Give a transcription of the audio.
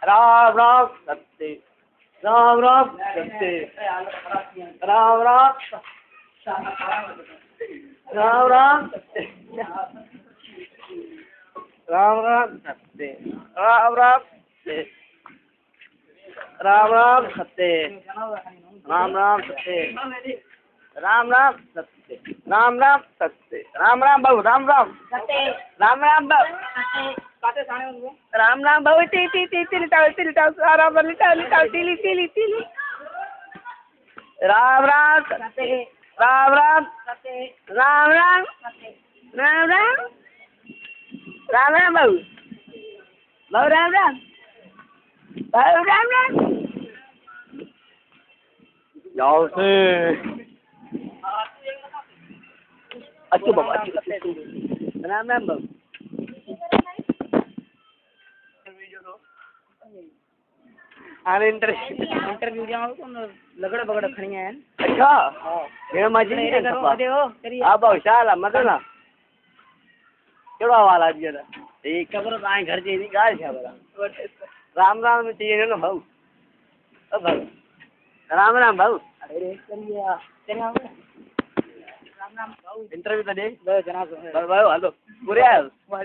राम राम सत्य राम राम सत्य राम राम राम राम सत्य राम राम सत्य राम राम राम राम सत्य राम राम सत्य राम राम सत्य राम राम सत्य राम राम बाबू राम राम राम राम बाबू राम राम बाबू टी टी टी टी लिटाओ राम लिटाओ टीली टीली टीली राम राम सत्य राम राम राम राम राम राम राम राम बाबू बाबू राम राम बाबू राम राम जाओ से अच्छी बाबू अच्छी राम राम बाबू अरे इंटरव्यू जाओ तो लगड़ बगड़ खड़ी है अच्छा ये मजे नहीं करो देखो अब शाला मत ना केड़ा वाला जरा एक खबर आए घर जे गाय छा बरा राम राम में चाहिए ना भाऊ अब भाऊ राम राम भाऊ अरे करिया चंगा राम राम भाऊ इंटरव्यू तो दे जनाब भाऊ हेलो पूरे आयो